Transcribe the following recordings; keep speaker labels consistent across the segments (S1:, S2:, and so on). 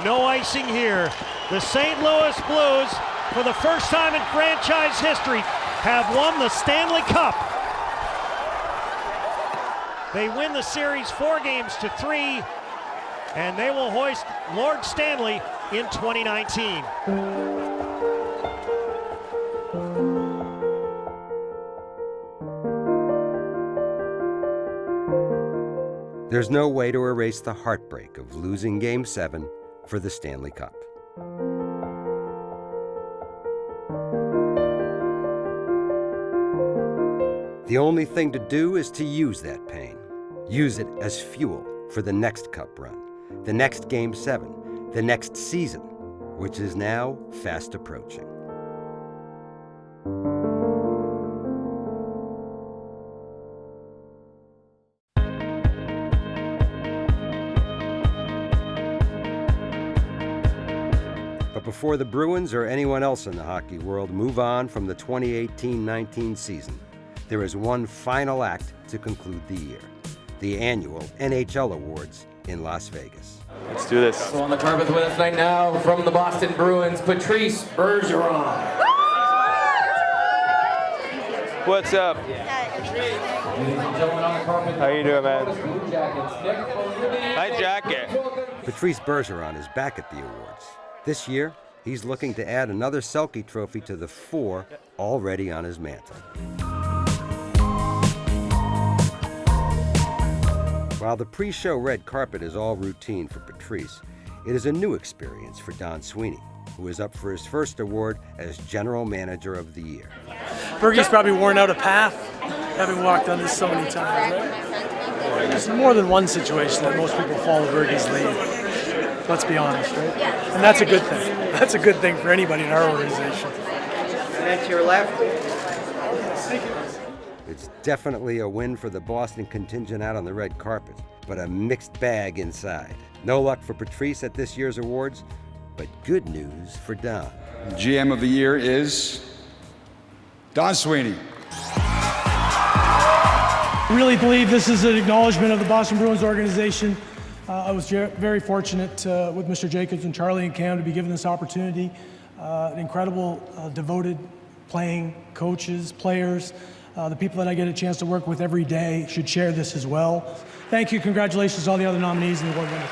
S1: No icing here. The St. Louis Blues, for the first time in franchise history, have won the Stanley Cup. They win the series 4-3, and they will hoist Lord Stanley in 2019.
S2: There's no way to erase the heartbreak of losing Game 7 for the Stanley Cup. The only thing to do is to use that pain. Use it as fuel for the next Cup run, the next Game 7, the next season, which is now fast approaching. But before the Bruins or anyone else in the hockey world move on from the 2018-19 season, there is one final act to conclude the year: the annual NHL Awards in Las Vegas.
S3: Let's do this.
S4: So on the carpet with us right now from the Boston Bruins, Patrice Bergeron.
S3: What's up? How you doing, man? Hi, jacket.
S2: Patrice Bergeron is back at the awards. This year, he's looking to add another Selke trophy to the 4 already on his mantle. While the pre-show red carpet is all routine for Patrice, it is a new experience for Don Sweeney, who is up for his first award as General Manager of the Year.
S5: Bergie's probably worn out a path, having walked on this so many times, right? There's more than one situation that most people follow Bergie's lead. Let's be honest, right? And that's a good thing. That's a good thing for anybody in our organization.
S6: And to your left.
S2: It's definitely a win for the Boston contingent out on the red carpet, but a mixed bag inside. No luck for Patrice at this year's awards, but good news for Don.
S7: GM of the Year is Don Sweeney.
S5: I really believe this is an acknowledgement of the Boston Bruins organization. I was very fortunate with Mr. Jacobs and Charlie and Cam to be given this opportunity. Incredible, devoted playing coaches, players, the people that I get a chance to work with every day should share this as well. Thank you, congratulations to all the other nominees and the award winners.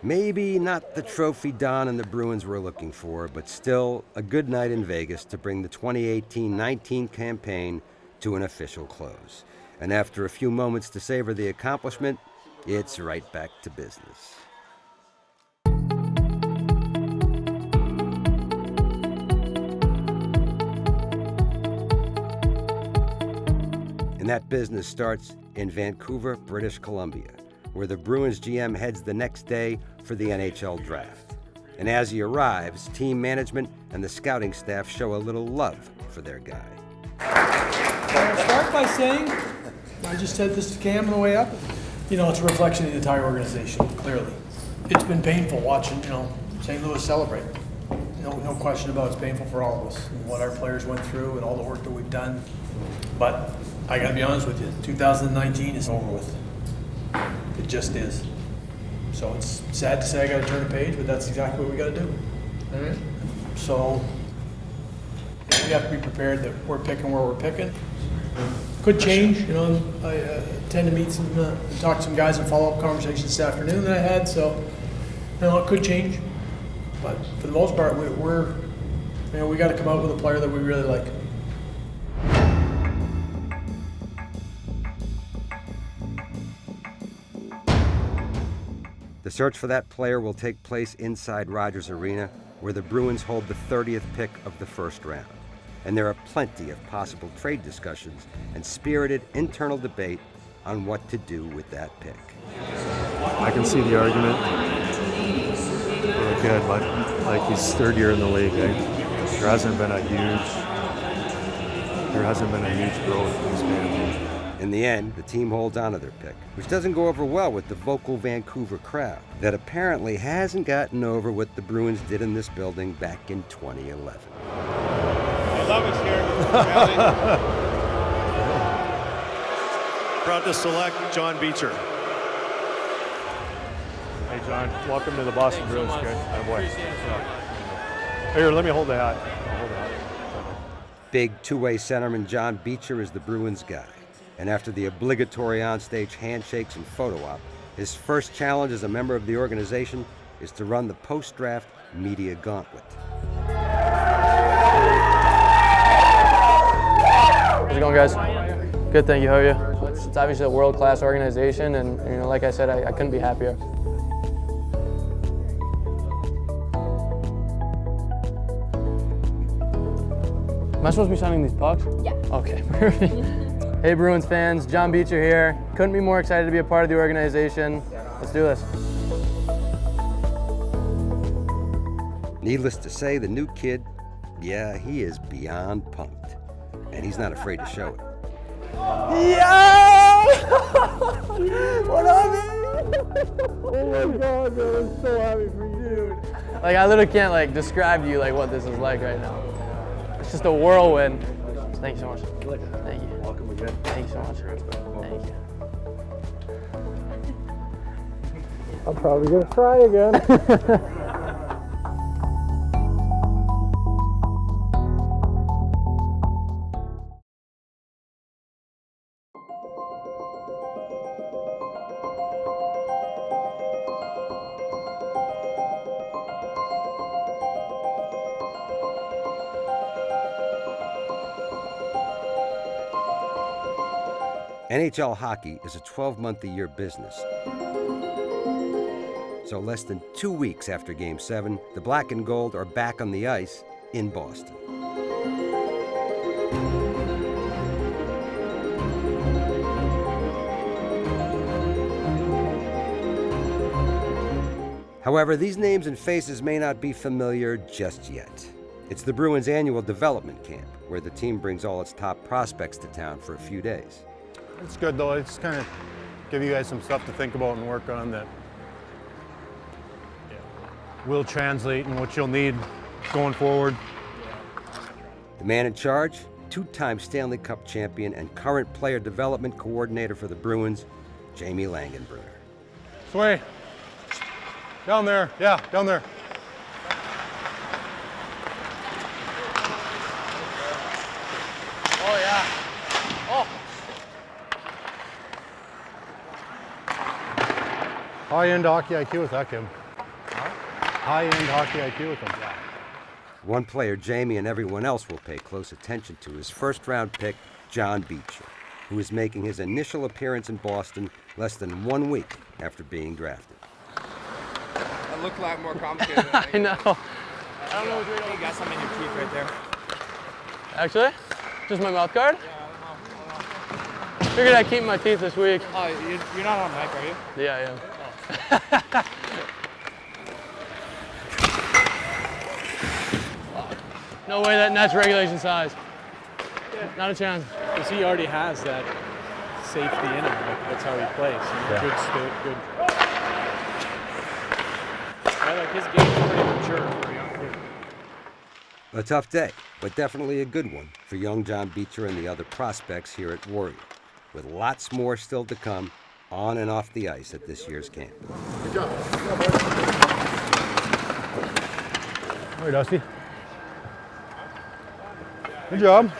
S2: Maybe not the trophy Don and the Bruins were looking for, but still a good night in Vegas to bring the 2018-19 campaign to an official close. And after a few moments to savor the accomplishment, it's right back to business. And that business starts in Vancouver, British Columbia, where the Bruins GM heads the next day for the NHL draft. And as he arrives, team management and the scouting staff show a little love for their guy.
S5: I'll start by saying, I just said this to Cam on the way up, it's a reflection of the entire organization, clearly. It's been painful watching, St. Louis celebrate. No question about it's painful for all of us, and what our players went through and all the work that we've done. But I gotta be honest with you, 2019 is over with. It just is. So it's sad to say I gotta turn a page, but that's exactly what we gotta do. All right. So we have to be prepared that we're picking where we're picking. Could change, I tend to meet talk to some guys in follow-up conversations this afternoon that I had, so, it could change. But for the most part, we got to come out with a player that we really like.
S2: The search for that player will take place inside Rogers Arena, where the Bruins hold the 30th pick of the first round. And there are plenty of possible trade discussions and spirited internal debate on what to do with that pick.
S8: I can see the argument for a kid, but he's third year in the league. There hasn't been a huge growth in this game.
S2: In the end, the team holds on to their pick, which doesn't go over well with the vocal Vancouver crowd that apparently hasn't gotten over what the Bruins did in this building back in 2011.
S1: I love us here.
S9: Proud to select John Beecher.
S8: Hey, John, welcome to the Boston Bruins, kid. Boy. Here, let me hold the hat. I'll hold the hat.
S2: Big two-way centerman John Beecher is the Bruins guy. And after the obligatory onstage handshakes and photo op, his first challenge as a member of the organization is to run the post-draft media gauntlet.
S9: How's it going, guys? Good, thank you. How are you? It's obviously a world-class organization, and like I said, I couldn't be happier. Am I supposed to be signing these pucks? Yeah. Okay, perfect. Hey, Bruins fans, John Beecher here. Couldn't be more excited to be a part of the organization. Let's do this.
S2: Needless to say, the new kid, yeah, he is beyond pumped. And he's not afraid to show it.
S9: Yeah! What up, man? Oh my God, man, I'm so happy for you, dude. Like, I literally can't describe to you what this is like right now. It's just a whirlwind. Thank you so much. Thank you.
S8: Welcome again.
S9: Thank you so much. Thank you. I'm probably gonna try again.
S2: NHL hockey is a 12-month-a-year business. So less than 2 weeks after Game 7, the Black and Gold are back on the ice in Boston. However, these names and faces may not be familiar just yet. It's the Bruins' annual development camp, where the team brings all its top prospects to town for a few days.
S8: It's good, though. It's kind of give you guys some stuff to think about and work on that will translate and what you'll need going forward.
S2: The man in charge, two-time Stanley Cup champion and current player development coordinator for the Bruins, Jamie Langenbrunner.
S8: Sway. Down there. Yeah, down there.
S9: Oh, yeah. Oh.
S8: High-end hockey IQ with that kid. High-end hockey IQ with him.
S2: One player Jamie and everyone else will pay close attention to is first-round pick John Beecher, who is making his initial appearance in Boston less than 1 week after being drafted.
S10: That looked a lot more complicated than
S9: I know.
S10: I don't know what you got something in your teeth right there.
S9: Actually? Just my mouth guard?
S10: Yeah, I don't know.
S9: Figured I'd keep my teeth this week.
S10: Oh, you're not on mic, are you?
S9: Yeah, I am. No way that net's regulation size. Not a chance.
S5: Because he already has that safety in him. That's how he plays. Good scope, good. His game's pretty mature for a young kid.
S2: A tough day, but definitely a good one for young John Beecher and the other prospects here at Warrior, with lots more still to come on and off the ice at this year's camp.
S8: Good job. All right, Dusty. Good job.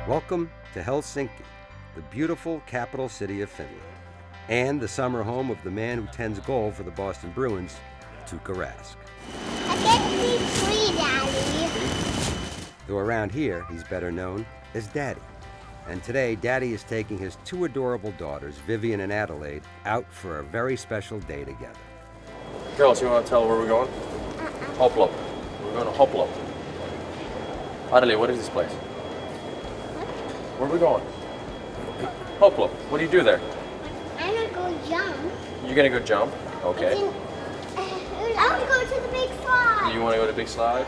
S2: Welcome to Helsinki, the beautiful capital city of Finland, and the summer home of the man who tends goal for the Boston Bruins, Tukka Rask.
S11: I get to be free, Daddy.
S2: Though around here, he's better known as Daddy. And today, Daddy is taking his two adorable daughters, Vivian and Adelaide, out for a very special day together.
S12: Girls, you want to tell where we're going? Hoplo. We're going to Hoplo. Adelaide, what is this place? Where are we going? Hoplo. What do you do there?
S11: I'm gonna go jump.
S12: You're going to go jump? Okay.
S11: I'll go to the big slide.
S12: Do you want to go to the big slide?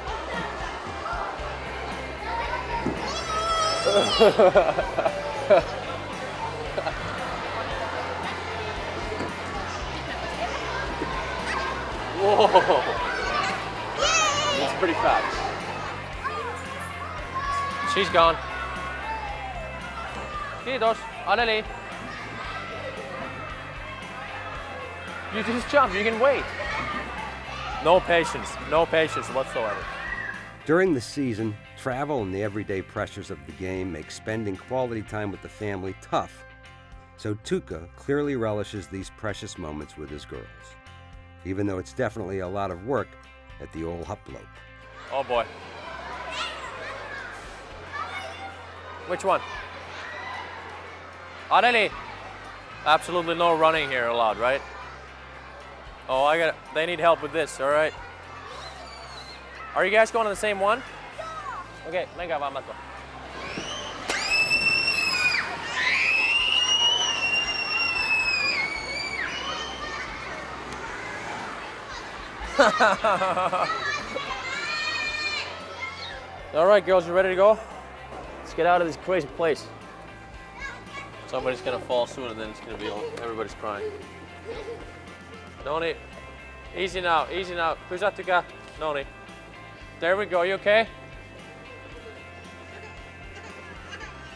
S12: Whoa! pretty fast. She's gone. Kiitos, Adeli. You just jump, you can wait. No patience whatsoever.
S2: During the season, travel and the everyday pressures of the game make spending quality time with the family tough. So Tukka clearly relishes these precious moments with his girls, even though it's definitely a lot of work at the old huplope.
S12: Oh boy. Which one? Adeli. Absolutely no running here allowed, right? Oh, they need help with this, all right? Are you guys going on the same one? Okay, venga, vamos. All right, girls, you ready to go? Let's get out of this crazy place. Somebody's gonna fall soon and then it's gonna be all, everybody's crying. Noni, easy now, easy now. Kusa Tukka, Noni. There we go, you okay?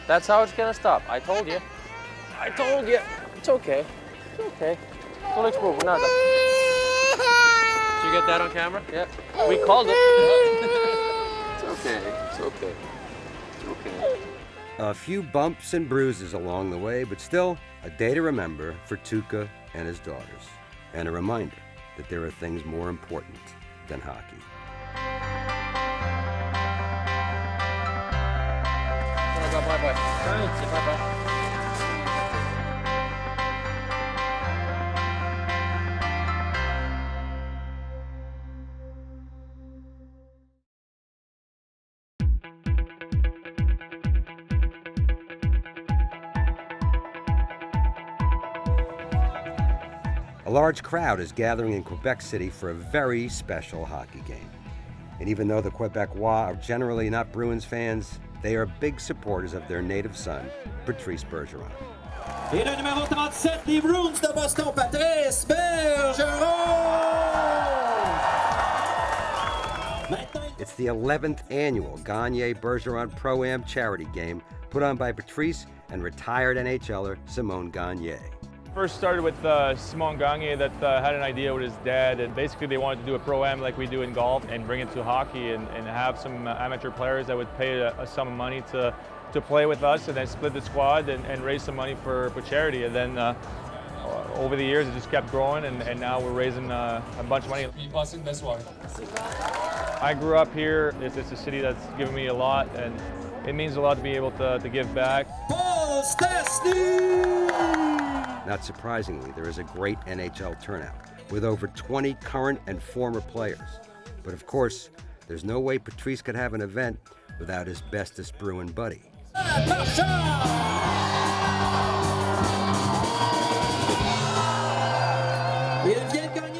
S12: That's how it's gonna stop. I told you. I told you. It's okay. It's okay. Don't explode, we're not done. Did you get that on camera? Yeah. We called it. It's okay, it's okay. It's okay.
S2: A few bumps and bruises along the way, but still a day to remember for Tukka and his daughters. And a reminder that there are things more important than hockey.
S12: Bye-bye. Bye-bye.
S2: A large crowd is gathering in Quebec City for a very special hockey game. And even though the Quebecois are generally not Bruins fans, they are big supporters of their native son, Patrice Bergeron.
S13: Et le numéro 37 des Bruins de Boston, Patrice Bergeron!
S2: It's the 11th annual Gagné-Bergeron Pro-Am charity game put on by Patrice and retired NHLer Simon Gagné.
S3: First started with Simon Gagné that had an idea with his dad, and basically they wanted to do a pro-am like we do in golf and bring it to hockey and have some amateur players that would pay a sum of money to play with us, and then split the squad and raise some money for charity. And then over the years it just kept growing, and now we're raising a bunch of money. I grew up here. It's a city that's given me a lot, and it means a lot to be able to give back.
S2: Not surprisingly, there is a great NHL turnout, with over 20 current and former players. But of course, there's no way Patrice could have an event without his bestest Bruin buddy.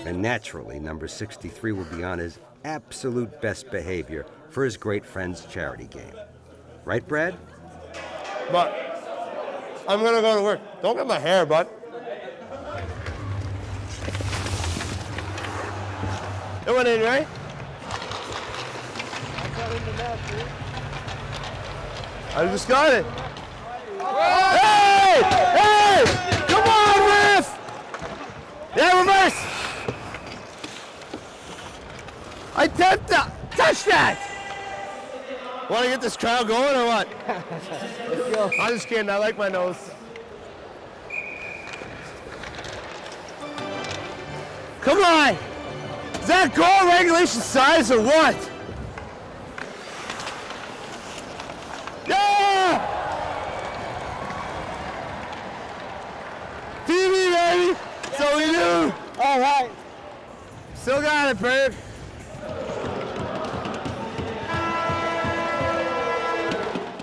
S2: And naturally, number 63 will be on his absolute best behavior for his great friend's charity game. Right, Brad?
S14: But I'm gonna go to work. Don't get my hair, bud. It went in, right? I just got it. Hey! Hey! Come on, Riff! Yeah, reverse! I touched that! Want to get this crowd going or what? Let's go. I'm just kidding, I like my nose. Come on! Is that goal regulation size or what? Yeah! TV, baby! That's what we do! All right. Still got it, Bird.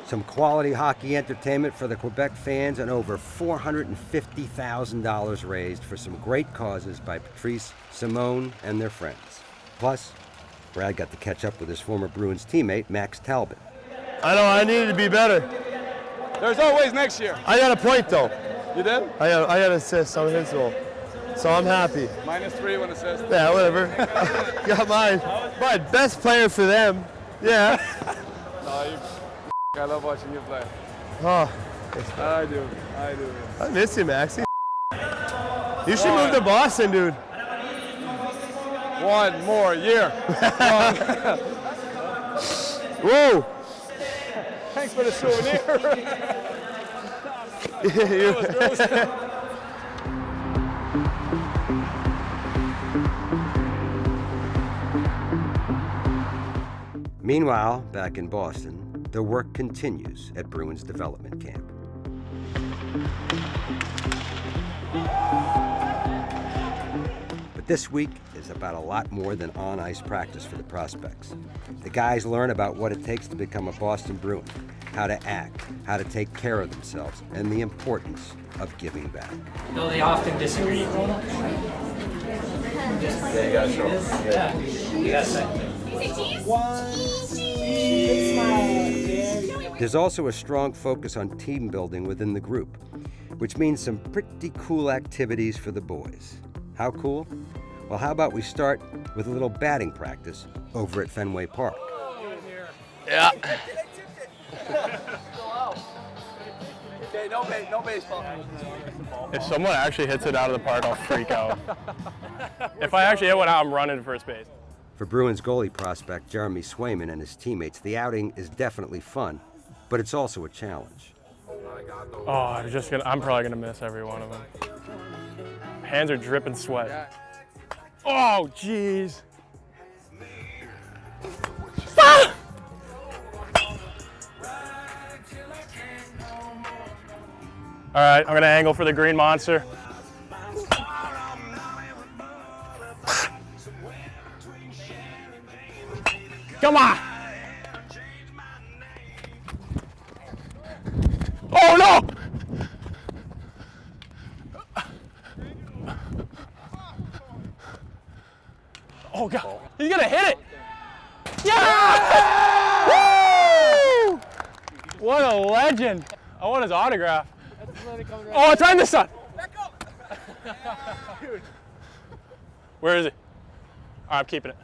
S2: Some quality hockey entertainment for the Quebec fans and over $450,000 raised for some great causes by Patrice, Simone, and their friends. Plus, Brad got to catch up with his former Bruins teammate, Max Talbot.
S14: I know, I needed to be better.
S10: There's always next year.
S14: I got a point, though.
S10: You did?
S14: I got an assist on his goal. So I'm happy.
S7: -3 one assist.
S14: Yeah, whatever. Got mine. But best player for them. Yeah.
S7: No, I love watching you play.
S14: Oh,
S7: I do.
S14: I miss you, Maxie. You should move to Boston, dude.
S7: One more year.
S14: Whoa.
S7: Thanks for the souvenir.
S2: Meanwhile, back in Boston, the work continues at Bruins development camp. But this week is about a lot more than on-ice practice for the prospects. The guys learn about what it takes to become a Boston Bruin, how to act, how to take care of themselves, and the importance of giving back.
S15: Though they often disagree.
S12: Yeah, you gotta show them.
S15: Yeah. You gotta say.
S2: There's also a strong focus on team building within the group, which means some pretty cool activities for the boys. How cool? Well, how about we start with a little batting practice over at Fenway Park.
S9: Yeah.
S10: Okay, no baseball.
S9: If someone actually hits it out of the park, I'll freak out. If I actually hit one out, I'm running to first base.
S2: For Bruins goalie prospect Jeremy Swayman and his teammates, the outing is definitely fun, but it's also a challenge.
S9: Oh, I'm probably gonna miss every one of them. Hands are dripping sweat. Oh, jeez. Ah! All right, I'm gonna angle for the green monster. Come on! Oh no! Oh God, he's gonna hit it! Yeah! Woo! What a legend! I want his autograph. Oh, it's right in the sun. Where is he? All right, I'm keeping it.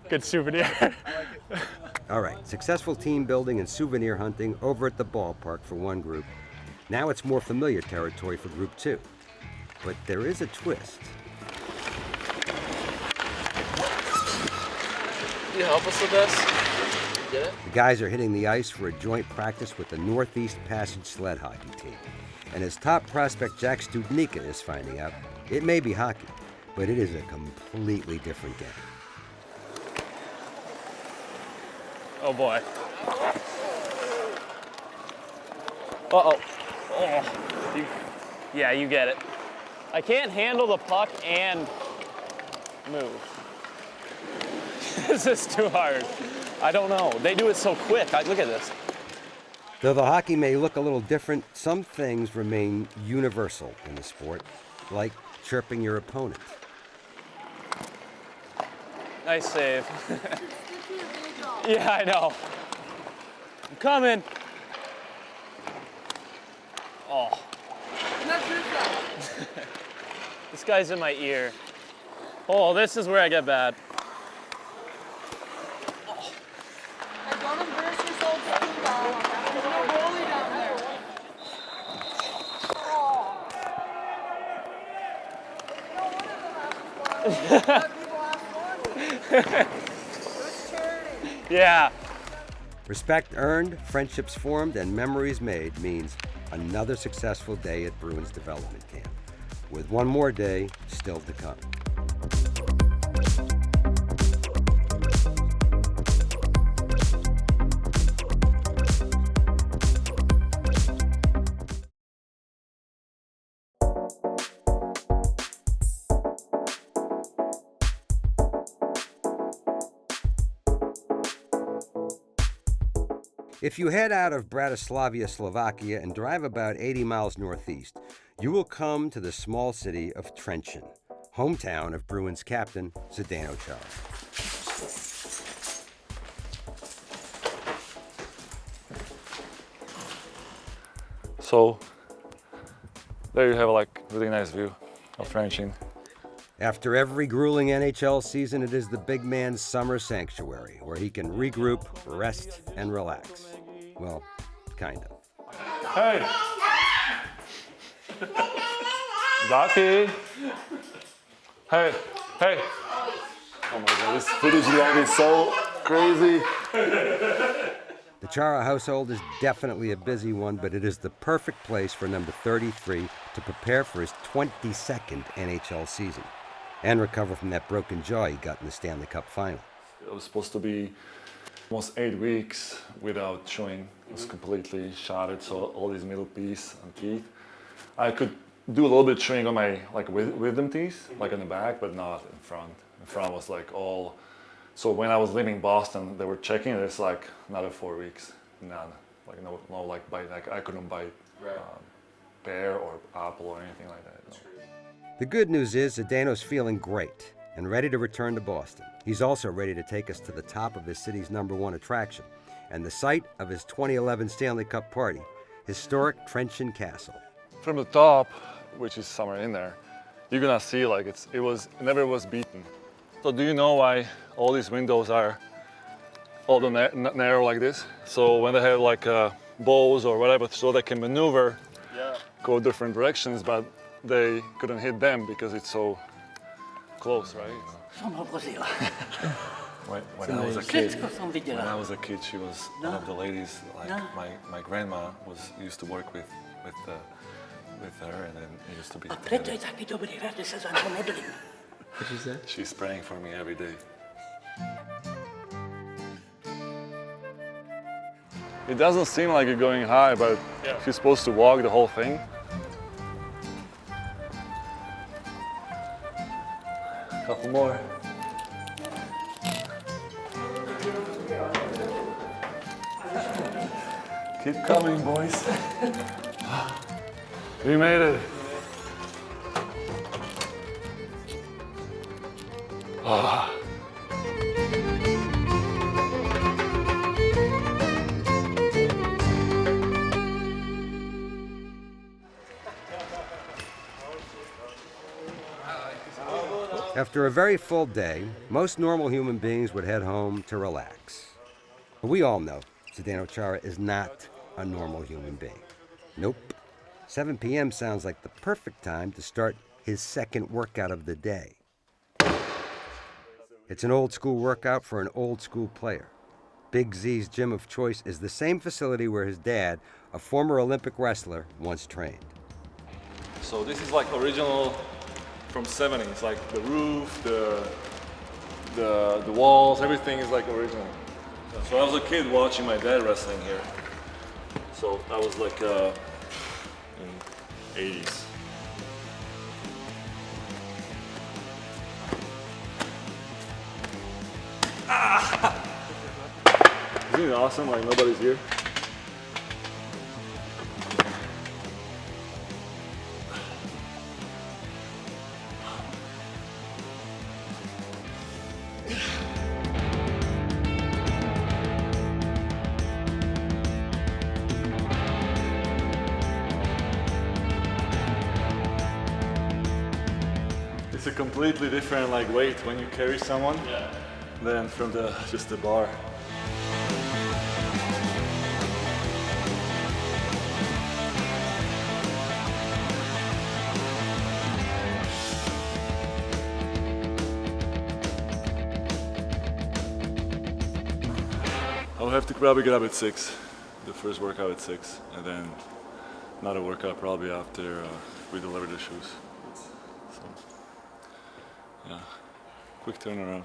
S9: Good souvenir.
S2: All right, successful team building and souvenir hunting over at the ballpark for one group. Now it's more familiar territory for group two. But there is a twist.
S12: Can you help us with this? Get it?
S2: The guys are hitting the ice for a joint practice with the Northeast Passage sled hockey team. And as top prospect Jack Studnicka is finding out, it may be hockey, but it is a completely different game.
S9: Oh boy. Uh-oh. Oh. Yeah, you get it. I can't handle the puck and move. This is too hard. I don't know. They do it so quick. Look at this.
S2: Though the hockey may look a little different, some things remain universal in the sport, like chirping your opponent.
S9: Nice save. Yeah, I know. I'm coming. Oh. This guy's in my ear. Oh, this is where I get bad.
S16: Don't embarrass yourself too long. There's no goalie down there.
S9: Yeah.
S2: Respect earned, friendships formed, and memories made means another successful day at Bruins development camp, with one more day still to come. If you head out of Bratislava, Slovakia, and drive about 80 miles northeast, you will come to the small city of Trenčín, hometown of Bruins captain Zdeno Chara.
S9: So,
S3: There you have like really nice view of trenching.
S2: After every grueling NHL season, it is the big man's summer sanctuary where he can regroup, rest, and relax. Well, kind of.
S3: Hey! Ducky! Hey! Hey!
S8: Oh my god, this footage log is so crazy.
S2: The Chara household is definitely a busy one, but it is the perfect place for number 33 to prepare for his 22nd NHL season and recover from that broken jaw he got in the Stanley Cup final.
S8: It was supposed to be almost 8 weeks without chewing. It was completely shattered, so all these middle piece and teeth. I could do a little bit of chewing on my wisdom teeth, like in the back, but not in front. In front was like all. So when I was leaving Boston, they were checking it. It's like another 4 weeks, none. Like no like bite. Like I couldn't bite pear or apple or anything like that. No.
S2: The good news is Zdeno's feeling great and ready to return to Boston. He's also ready to take us to the top of his city's #1 attraction and the site of his 2011 Stanley Cup party, historic Trenchant Castle.
S8: From the top, which is somewhere in there, you're gonna see like it never was beaten. So do you know why all these windows are all narrow like this? So when they have like bows or whatever, so they can maneuver, go different directions, but they couldn't hit them because it's so close, right? When I was a kid, she was one of the ladies. Like my grandma used to work with her, and then it used to be.
S15: What she said?
S8: She's praying for me every day. It doesn't seem like you're going high, but if you're supposed to walk the whole thing. Couple more. Keep coming, boys. We made it. Ah.
S2: After a very full day, most normal human beings would head home to relax. But we all know Zdeno Chara is not a normal human being. Nope. 7 p.m. sounds like the perfect time to start his second workout of the day. It's an old school workout for an old school player. Big Z's gym of choice is the same facility where his dad, a former Olympic wrestler, once trained.
S8: So this is like original from 70s, like the roof, the walls, everything is like original. So I was a kid watching my dad wrestling here. So I was like in 80s. Ah! Isn't it awesome? Like nobody's here. It's a completely different like weight when you carry someone than from just the bar. I'll have to probably get up at 6, the first workout at 6, and then another workout probably after we deliver the shoes. So, yeah, quick turnaround.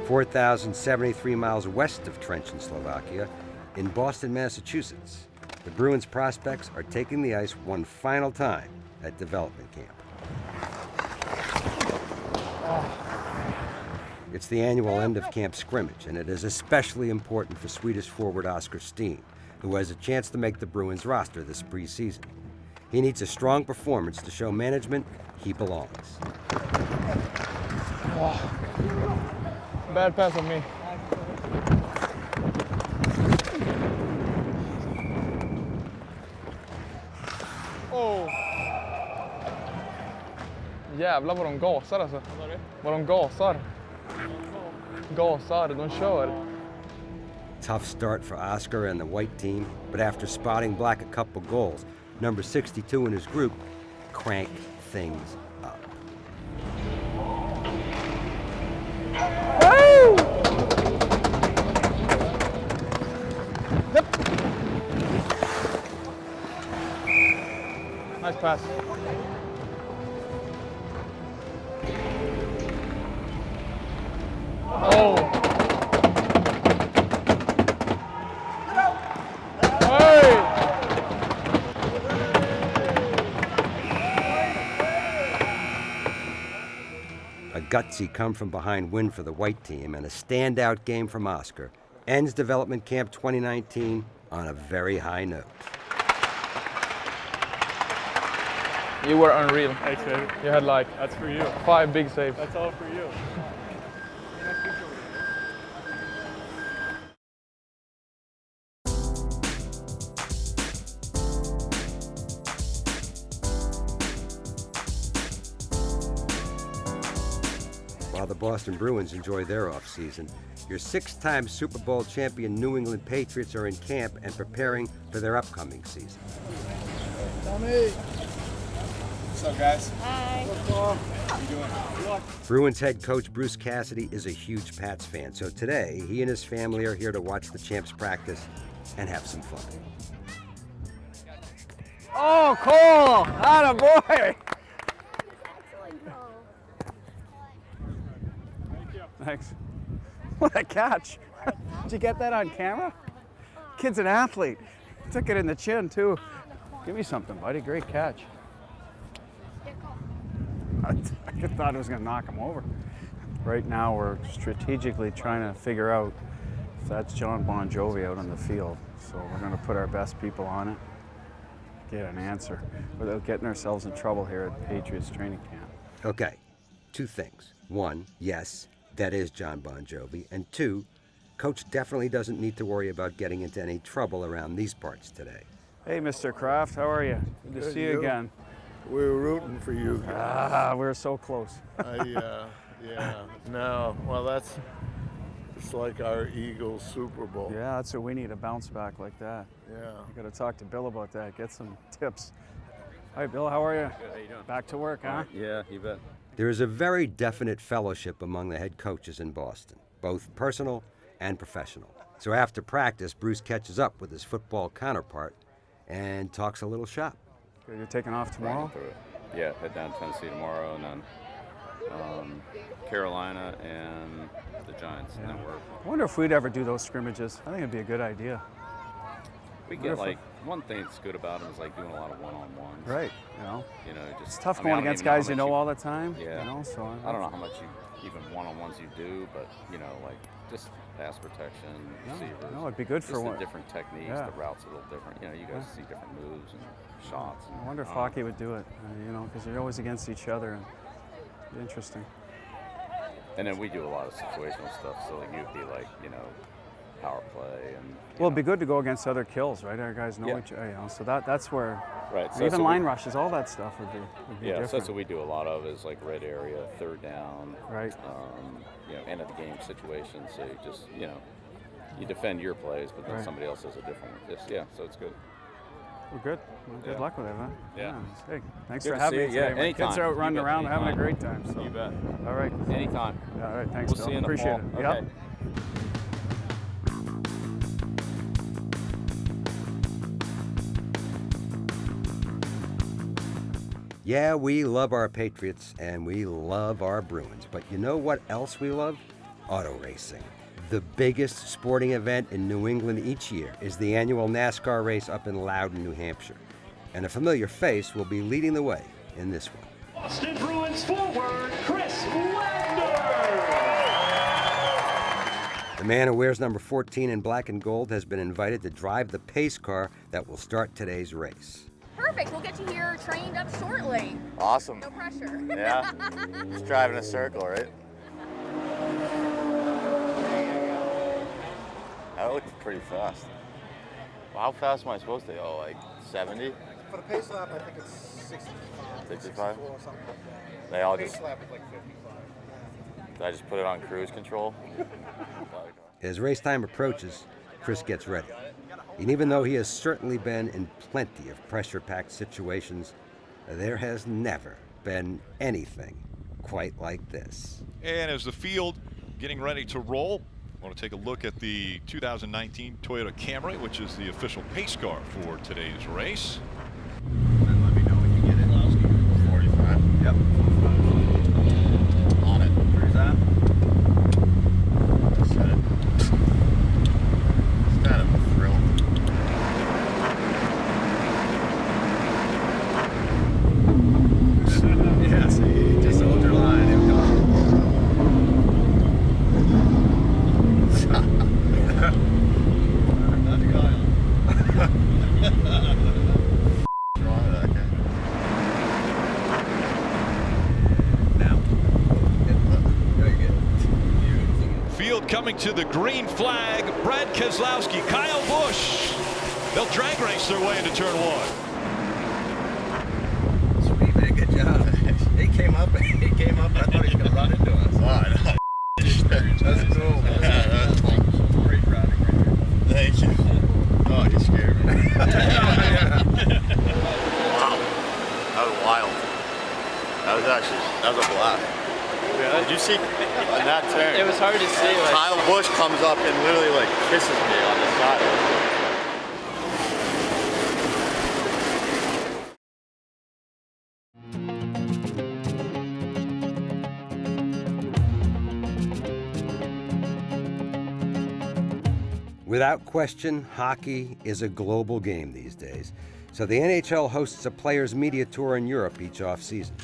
S2: "4,073 miles west of Trenchant, Slovakia, in Boston, Massachusetts, the Bruins prospects are taking the ice one final time at development camp. It's the annual end of camp scrimmage, and it is especially important for Swedish forward Oskar Steen, who has a chance to make the Bruins roster this preseason. He needs a strong performance to show management he belongs.
S9: Bad pass on me. Oh! Jävlar vad de gasar alltså. Vad de gasar. Gasar, de kör.
S2: Tough start for Oscar and the white team, but after spotting black a couple goals, number 62 in his group cranked things up.
S9: Woo! Yep. Nice pass. Oh.
S2: A gutsy come-from-behind win for the white team and a standout game from Oscar ends Development Camp 2019 on a very high note.
S9: You were unreal.
S3: Thanks, baby.
S9: You had like
S3: That's for you.
S9: 5 big saves.
S3: That's all for you.
S2: While the Boston Bruins enjoy their offseason, your 6-time Super Bowl champion New England Patriots are in camp and preparing for their upcoming season.
S10: Tommy! What's up, guys?
S16: Hi.
S10: How you doing?
S2: Bruins head coach Bruce Cassidy is a huge Pats fan, so today he and his family are here to watch the champs practice and have some fun.
S14: Oh, Cole! Attaboy!
S9: Thanks.
S14: What a catch. Did you get that on camera? Kid's an athlete. Took it in the chin, too. Give me something, buddy. Great catch. I thought I was going to knock him over. Right now, we're strategically trying to figure out if that's John Bon Jovi out on the field. So we're going to put our best people on it, get an answer, without getting ourselves in trouble here at the Patriots training camp.
S2: Okay, 2 things. 1, yes, that is John Bon Jovi. And 2, Coach definitely doesn't need to worry about getting into any trouble around these parts today.
S14: Hey, Mr. Kraft, how are you? Good to see you again.
S17: We were rooting for you guys.
S14: Ah, we were so close.
S17: Yeah, no, well, it's like our Eagles Super Bowl.
S14: Yeah, that's what we need, a bounce back like that.
S17: Yeah.
S14: I got to talk to Bill about that, get some tips. Hi, Bill, how are you?
S12: Good, how you doing?
S14: Back to work, huh?
S12: Yeah, you bet.
S2: There is a very definite fellowship among the head coaches in Boston, both personal and professional. So after practice, Bruce catches up with his football counterpart and talks a little shop.
S14: Good, you're taking off tomorrow?
S12: Yeah, head down to Tennessee tomorrow, and then Carolina and the Giants.
S14: Yeah.
S12: And then
S14: I wonder if we'd ever do those scrimmages. I think it'd be a good idea.
S12: we get like one thing that's good about them is like doing a lot of one-on-ones.
S14: Right.
S12: Just
S14: it's tough
S12: I mean,
S14: going against guys you know all the time.
S12: Yeah.
S14: So
S12: I don't know how much even one-on-ones you do, but like just pass protection, receivers.
S14: No, it'd be good for
S12: just
S14: one.
S12: the different techniques.
S14: Yeah.
S12: The routes are a little different. You guys see different moves and shots. And,
S14: I wonder if hockey would do it. Because you're always against each other. And it'd be interesting.
S12: And then we do a lot of situational stuff. So like you'd be like, power play and.
S14: Well, it'd be good to go against other kills, right? Our guys know each other, So that's where.
S12: Right.
S14: Even line rushes, all that stuff would be
S12: different. So that's what we do a lot of is like red area, third down.
S14: Right.
S12: End of the game situations. So you just, you defend your plays, but then somebody else has a different one. So it's good.
S14: Well, good. Well, good luck with it, huh?
S12: Yeah.
S14: Hey, thanks
S12: Good
S14: for
S12: to
S14: having
S12: see
S14: me
S12: you.
S14: today.
S12: Yeah, anytime.
S14: Kids are out running around,
S12: anytime.
S14: having a great time. So.
S12: You bet.
S14: All right.
S12: Anytime.
S14: All right. Thanks,
S12: We'll
S14: Bill.
S12: see you in the
S14: Appreciate
S12: fall.
S14: it.
S12: Okay.
S14: Yep.
S2: Yeah, we love our Patriots and we love our Bruins, but you know what else we love? Auto racing. The biggest sporting event in New England each year is the annual NASCAR race up in Loudon, New Hampshire. And a familiar face will be leading the way in this one.
S13: Boston Bruins forward, Chris Wagner!
S2: The man who wears number 14 in black and gold has been invited to drive the pace car that will start today's race.
S18: Perfect. We'll get you here trained up shortly.
S19: Awesome.
S18: No pressure.
S19: Yeah. Just driving a circle, right? I look pretty fast. Well, how fast am I supposed to go? Like 70?
S10: For the pace lap, I think it's 65.
S19: 65?
S10: Or something like that.
S19: They all
S10: Pace
S19: just,
S10: lap is like 55.
S19: did I just put it on cruise control?
S2: As race time approaches, Chris gets ready. And even though he has certainly been in plenty of pressure-packed situations, there has never been anything quite like this.
S20: And as the field getting ready to roll, I want to take a look at the 2019 Toyota Camry, which is the official pace car for today's race.
S19: And let me know when you get it. 45. Yep. On it. Cruise on. Set it. It's kind of a thrill. Yeah, see, just hold your line. Here we go.
S20: Field coming to the green flag. Brad Keselowski, Kyle Busch. They'll drag race their way into turn one.
S19: Sweet, man, good job. He came up and I thought he was going to run into us. Oh, I know. That's cool. That's great riding right here. Thank you. Oh, you scared me. Wow. That was wild. That was a blast.
S9: Really?
S19: Did you see on that turn?
S9: It was hard to see.
S19: Kyle Busch comes up and literally like kisses me on the side.
S2: Without question, hockey is a global game these days. So the NHL hosts a players' media tour in Europe each off-season.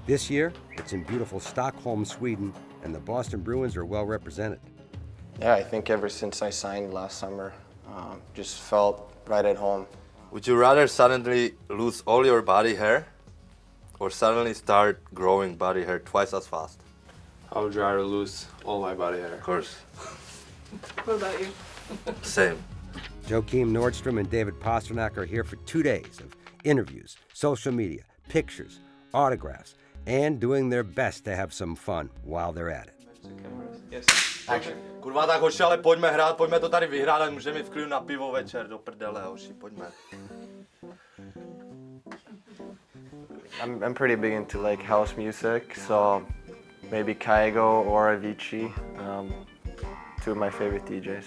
S2: This year, it's in beautiful Stockholm, Sweden, and the Boston Bruins are well represented.
S21: Yeah, I think ever since I signed last summer, just felt right at home.
S22: Would you rather suddenly lose all your body hair or suddenly start growing body hair twice as fast?
S12: I would rather lose all my body hair.
S22: Of course.
S16: What about you?
S22: Same.
S2: Joakim Nordstrom and David Pasternak are here for 2 days of interviews, social media, pictures, autographs, and doing their best to have some fun while they're at it.
S12: Yes.
S22: Action. Kurva, tak hoši, ale pojďme hrát, pojďme to tady vyhrát, ale můžeme v klidu na pivo večer, do prdele, hoši, pojďme.
S21: I'm pretty big into like house music, so maybe Kygo or Avicii, two of my favorite DJs.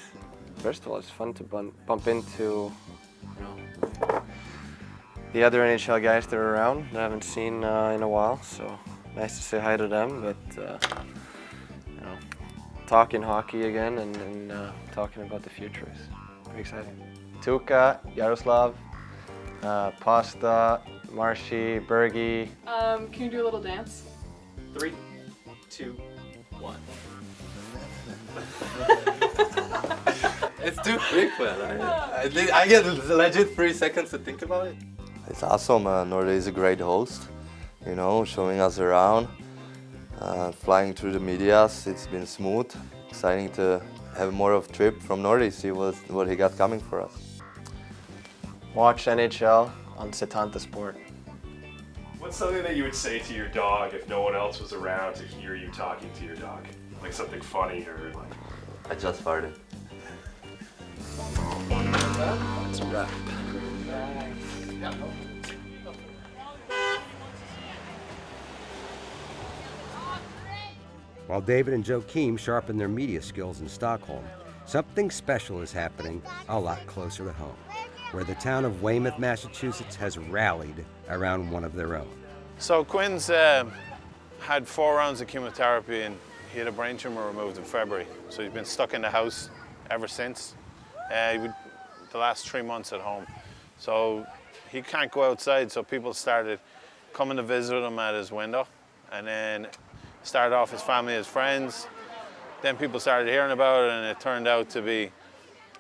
S21: First of all, it's fun to bump into the other NHL guys that are around that I haven't seen in a while, so nice to say hi to them, but talking hockey again and talking about the future is very exciting. Tukka, Yaroslav, Pasta, Marshy, Bergie.
S16: Can you do a little dance?
S12: 3, 2, 1.
S22: It's too quick, man. I get legit 3 seconds to think about it. It's awesome. Nordic is a great host, you know, showing us around, flying through the medias. It's been smooth. Exciting to have more of a trip from Nordic, see what he got coming for us.
S21: Watch NHL on Setanta Sport.
S23: What's something that you would say to your dog if no one else was around to hear you talking to your dog? Like something funny or like...
S22: I just farted.
S21: That's a wrap.
S2: While David and Joakim sharpen their media skills in Stockholm, something special is happening a lot closer to home, where the town of Weymouth, Massachusetts has rallied around one of their own.
S24: So Quinn's had 4 rounds of chemotherapy and he had a brain tumor removed in February. So he's been stuck in the house ever since. The last 3 months at home. So he can't go outside, so people started coming to visit him at his window. And then started off his family, his friends. Then people started hearing about it and it turned out to be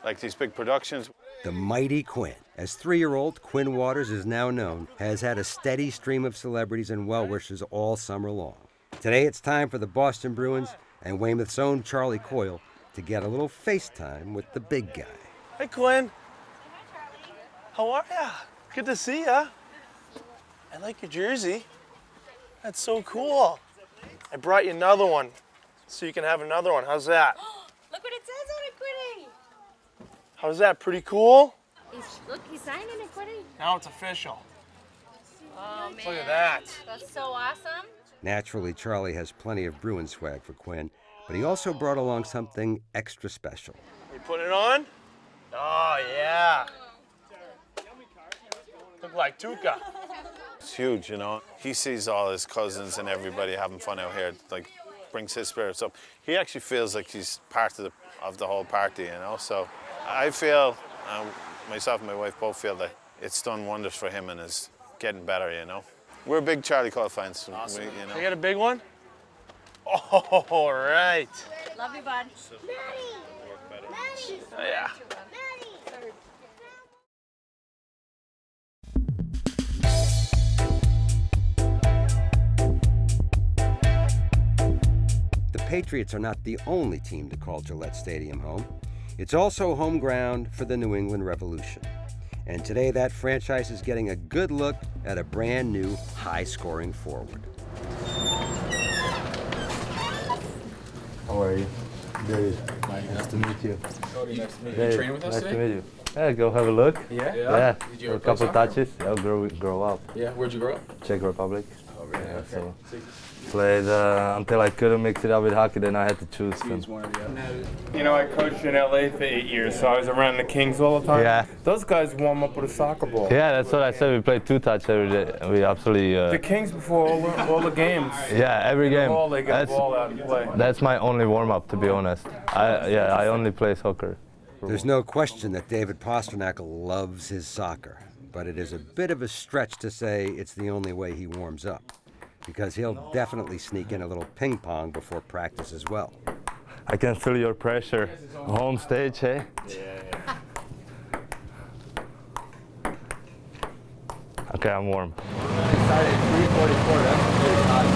S24: like these big productions.
S2: The mighty Quinn, as 3-year-old Quinn Waters is now known, has had a steady stream of celebrities and well-wishers all summer long. Today it's time for the Boston Bruins and Weymouth's own Charlie Coyle to get a little FaceTime with the big guy.
S1: Hey, Quinn. How are ya? Good to see ya. I like your jersey. That's so cool. I brought you another one, so you can have another one. How's that?
S18: Look what it says on it, Quinny.
S1: How's that? Pretty cool?
S18: Look, he's signing it, Quinny.
S1: Now it's official.
S18: Oh, man.
S1: Look at that.
S18: That's so awesome.
S2: Naturally, Charlie has plenty of Bruins swag for Quinn, but he also brought along something extra special.
S1: You putting it on? Oh, yeah. Look like Tukka.
S24: It's huge, you know. He sees all his cousins and everybody having fun out here. Like, brings his spirits up. He actually feels like he's part of the whole party, you know. So I feel, myself and my wife both feel that it's done wonders for him and is getting better, you know. We're big Charlie Cole fans.
S1: Awesome.
S24: You know.
S1: You got a big one? Oh, all right.
S18: Love you, bud.
S1: Oh, yeah.
S2: The Patriots are not the only team to call Gillette Stadium home. It's also home ground for the New England Revolution. And today that franchise is getting a good look at a brand new high-scoring forward.
S4: How are you? Good. Nice to meet you.
S12: Cody, nice to meet you.
S4: Hey,
S12: You training with us
S4: nice
S12: today?
S4: to meet you. Yeah, go have a look.
S12: Yeah?
S4: Yeah.
S12: Did you
S4: A
S12: ever play
S4: couple
S12: soccer?
S4: touches. I'll grow up.
S12: Yeah, where'd you grow up?
S4: Czech Republic.
S12: Oh, really?
S4: Yeah,
S12: Okay.
S4: so played until I couldn't mix it up with hockey, then I had to choose.
S5: You know, I coached in LA for 8 years, so I was around the Kings all the time.
S4: Yeah.
S5: Those guys warm up with a soccer ball.
S4: Yeah, that's what I said. We played 2 touch every day. We absolutely.
S5: The Kings before all the games.
S4: Yeah, every game.
S5: They got the ball out and play.
S4: That's my only warm up, to be honest. I only play soccer.
S2: There's no question that David Pastrnak loves his soccer, but it is a bit of a stretch to say it's the only way he warms up, because he'll definitely sneak in a little ping pong before practice as well.
S4: I can feel your pressure. Home stage, eh?
S5: Yeah.
S4: Okay, I'm warm.
S9: Started at 3:44. That's pretty hot.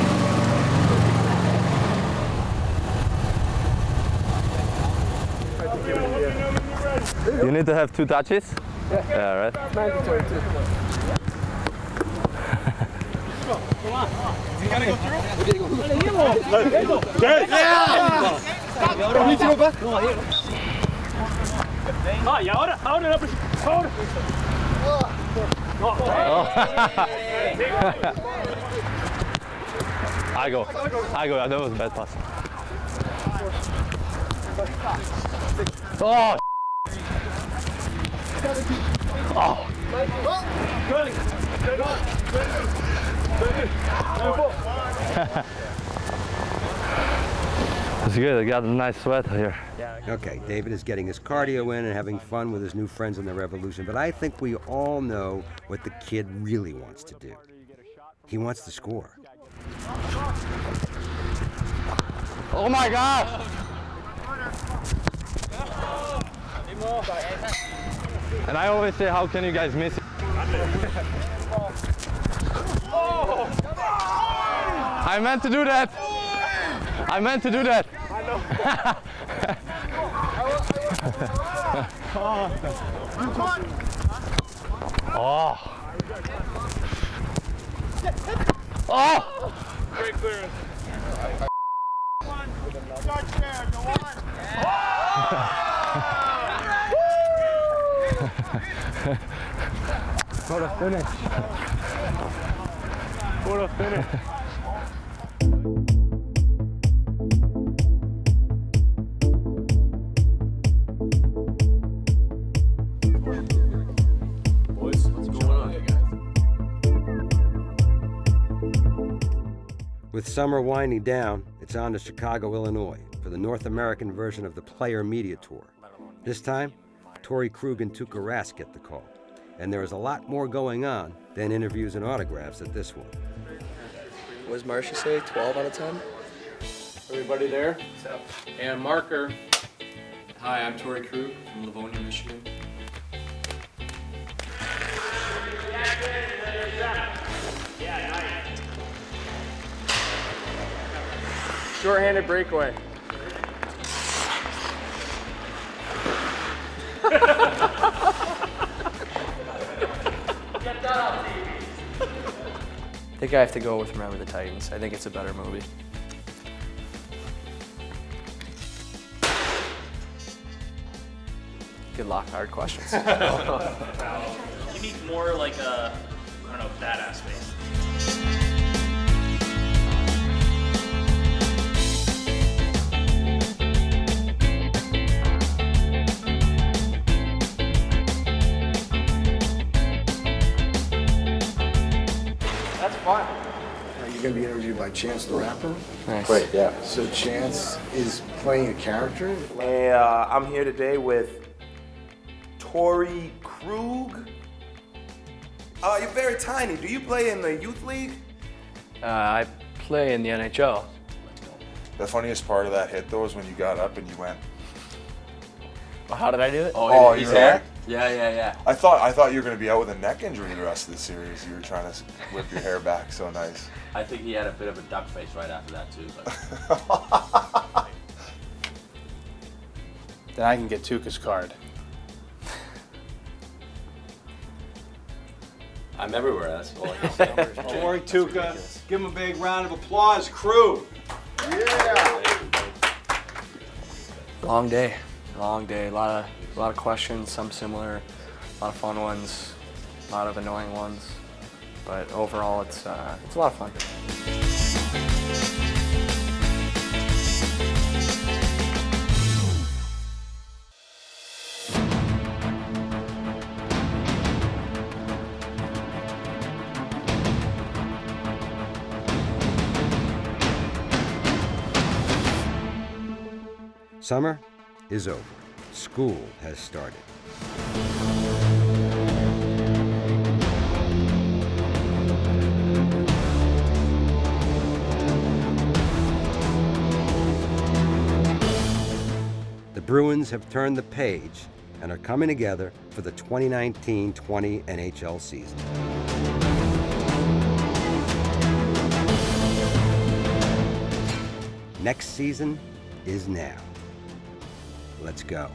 S4: You need to have 2 touches? Yeah, right?
S9: It's mandatory too.
S5: Come on. You gotta go through?
S13: Y ahora
S4: I go. That was a bad pass. Oh! Oh! That's good. I got a nice sweat here.
S2: Okay, David is getting his cardio in and having fun with his new friends in the Revolution, but I think we all know what the kid really wants to do. He wants to score.
S4: Oh my gosh! And I always say, how can you guys miss it? I meant to do that. I meant to do that. Oh. Oh.
S5: Great clearance.
S4: What a finish. What a finish.
S12: Boys, what's going on here, guys?
S2: With summer winding down, it's on to Chicago, Illinois for the North American version of the Player Media Tour. This time, Torrey Krug and Tukka Rask get the call. And there is a lot more going on than interviews and autographs at this one.
S6: What does Marsha say? 12 out of 10?
S12: Everybody there? And marker. Hi, I'm Torrey Krug from Livonia, Michigan.
S9: Short-handed breakaway.
S6: I think I have to go with Remember the Titans. I think it's a better movie. Good luck, hard questions.
S7: You need more like a, I don't know, badass face.
S6: That's fun.
S10: You're going to be interviewed by Chance the Rapper.
S6: Nice.
S10: Great, yeah. So Chance is playing a character.
S8: Hey, I'm here today with Tori Krug. You're very tiny. Do you play in the youth league?
S6: I play in the NHL.
S11: The funniest part of that hit though is when you got up and you went.
S6: Well, how did I do it?
S11: Oh, you were there?
S6: Yeah.
S11: I thought you were going to be out with a neck injury the rest of the series. You were trying to whip your hair back so nice.
S12: I think he had a bit of a duck face right after that too. But.
S14: Then I can get Tukka's card.
S12: I'm everywhere, that's all I can say.
S15: Tori Tukka, give him a big round of applause, crew.
S10: Yeah.
S6: Long day. A lot of questions, some similar, a lot of fun ones, a lot of annoying ones. But overall, it's a lot of fun.
S2: Summer is over. School has started. The Bruins have turned the page and are coming together for the 2019-20 NHL season. Next season is now. Let's go.